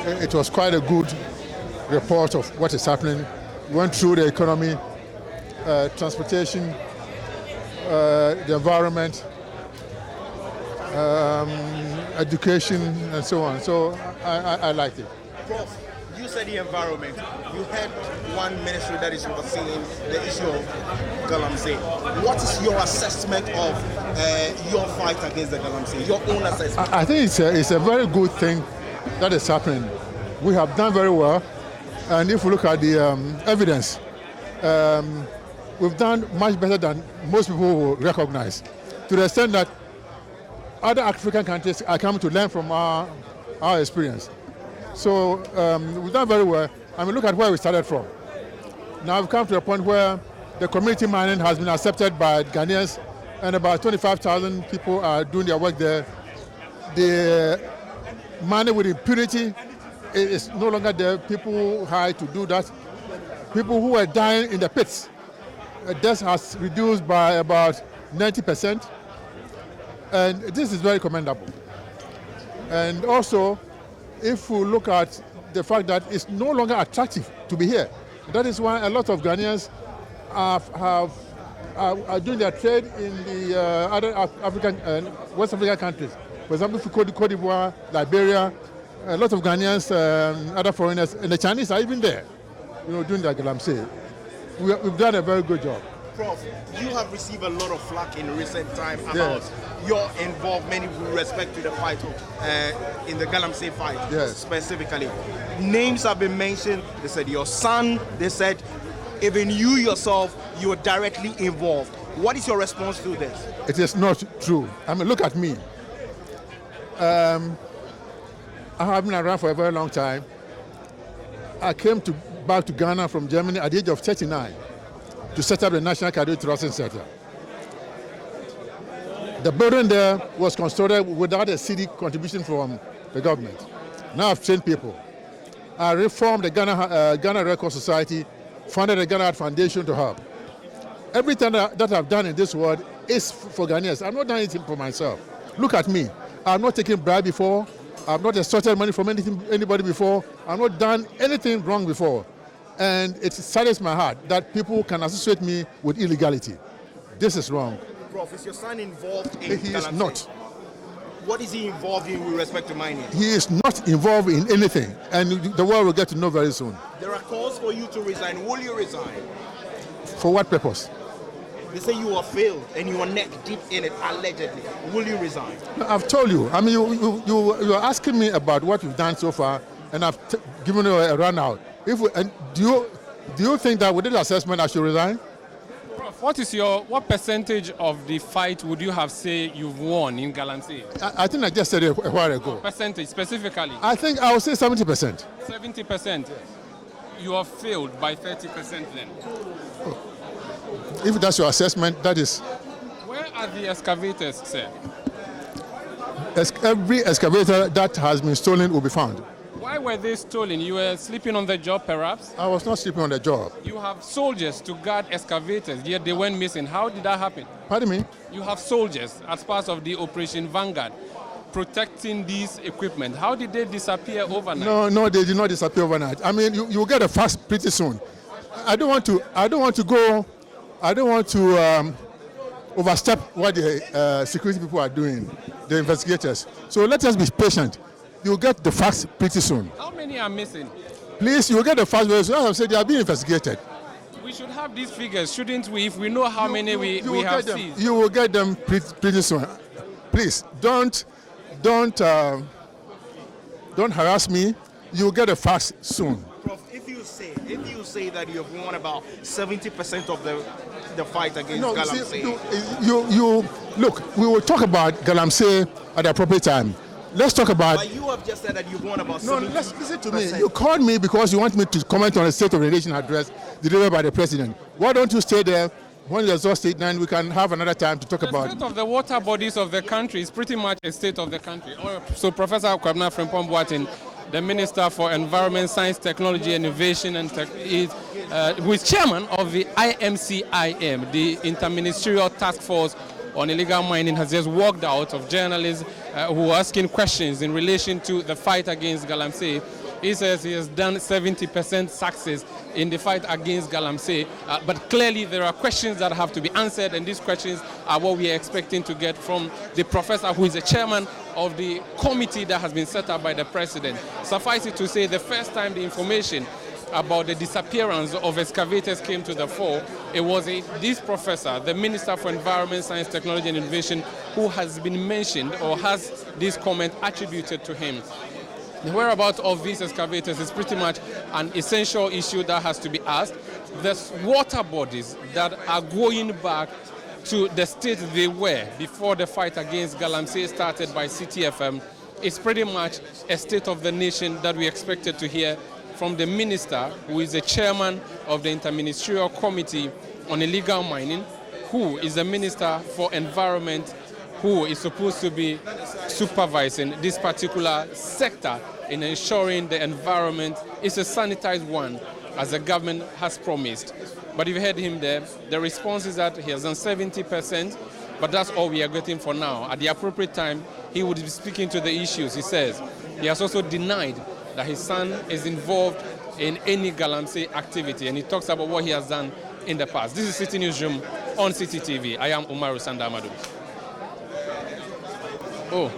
it was quite a good report of what is happening. Went through the economy, transportation, the environment, education, and so on. So I liked it. Prof, you said the environment. You had one ministry that is overseeing the issue of Galamsey. What is your assessment of your fight against the Galamsey? Your own assessment? I think it's a very good thing that is happening. We have done very well, and if we look at the evidence, we've done much better than most people will recognize, to the extent that other African countries are coming to learn from our experience. So we've done very well. I mean, look at where we started from. Now we've come to a point where the community mining has been accepted by Ghanaians, and about 25,000 people are doing their work there. The mining with impunity is no longer there. People hired to do that. People who were dying in the pits, death has reduced by about 90%, and this is very commendable. And also, if we look at the fact that it's no longer attractive to be here, that is why a lot of Ghanaians are doing their trade in the other African and West African countries. For example, Cote d'Ivoire, Liberia, a lot of Ghanaians, other foreigners, and the Chinese are even there, doing the Galamsey. We've done a very good job. Prof, you have received a lot of flack in recent time about your involvement with respect to the fight in the Galamsey fight specifically. Names have been mentioned. They said your son, they said even you yourself, you were directly involved. What is your response to this? It is not true. I mean, look at me. I have been around for a very long time. I came back to Ghana from Germany at the age of 39 to set up the National Cardiac Thoracic Center. The building there was constructed without a city contribution from the government. Now I've trained people. I reformed the Ghana Record Society, founded the Ghana Art Foundation to help. Everything that I've done in this world is for Ghanaians. I've not done anything for myself. Look at me. I've not taken bribe before. I've not extorted money from anybody before. I've not done anything wrong before. And it saddens my heart that people can associate me with illegality. This is wrong. Prof, is your son involved in He is not. What is he involved in with respect to mining? He is not involved in anything, and the world will get to know very soon. There are calls for you to resign. Will you resign? For what purpose? They say you are failed and you are neck deep in it, allegedly. Will you resign? No, I've told you. I mean, you are asking me about what we've done so far, and I've given you a run out. Do you think that with this assessment I should resign? Prof, what percentage of the fight would you have say you've won in Galamsey? I think I just said it a while ago. Percentage specifically? I think I would say 70%. 70%? You have failed by 30% then? If that's your assessment, that is. Where are the excavators, sir? Every excavator that has been stolen will be found. Why were they stolen? You were sleeping on the job, perhaps? I was not sleeping on the job. You have soldiers to guard excavators, yet they went missing. How did that happen? Pardon me? You have soldiers as part of the Operation Vanguard protecting these equipment. How did they disappear overnight? No, they did not disappear overnight. I mean, you will get a fax pretty soon. I don't want to overstep what the security people are doing, the investigators. So let us be patient. You'll get the facts pretty soon. How many are missing? Please, you'll get the facts very soon. As I said, they are being investigated. We should have these figures, shouldn't we, if we know how many we have seized? You will get them pretty soon. Please, don't harass me. You'll get the facts soon. Prof, if you say that you have won about 70% of the fight against Galamsey. Look, we will talk about Galamsey at the appropriate time. Let's talk about. But you have just said that you've won about 70%. No, listen to me. You called me because you want me to comment on a State of the Nation address delivered by the President. Why don't you stay there? When you exhaust it, then we can have another time to talk about. The state of the water bodies of the country is pretty much a state of the country. So Professor Prof Frimpong Boateng, the Minister for Environment, Science, Technology, Innovation, and who is chairman of the IMCIM, the Interministerial Task Force on Illegal Mining, has just walked out of journalists who were asking questions in relation to the fight against Galamsey. He says he has done 70% success in the fight against Galamsey, but clearly there are questions that have to be answered, and these questions are what we are expecting to get from the professor, who is the chairman of the committee that has been set up by the president. Suffice it to say, the first time the information about the disappearance of excavators came to the fore, it was this professor, the Minister for Environment, Science, Technology and Innovation, who has been mentioned or has this comment attributed to him. The whereabouts of these excavators is pretty much an essential issue that has to be asked. There's water bodies that are going back to the state they were before the fight against Galamsey started by CTFM. It's pretty much a state of the nation that we expected to hear from the minister, who is the chairman of the Interministerial Committee on Illegal Mining, who is the Minister for Environment, who is supposed to be supervising this particular sector in ensuring the environment is a sanitized one, as the government has promised. But you've heard him there. The response is that he has done 70%, but that's all we are getting for now. At the appropriate time, he would be speaking to the issues. He says he has also denied that his son is involved in any Galamsey activity, and he talks about what he has done in the past. This is Citi Newsroom on Citi TV. I am Umaru Sandamadu. Oh.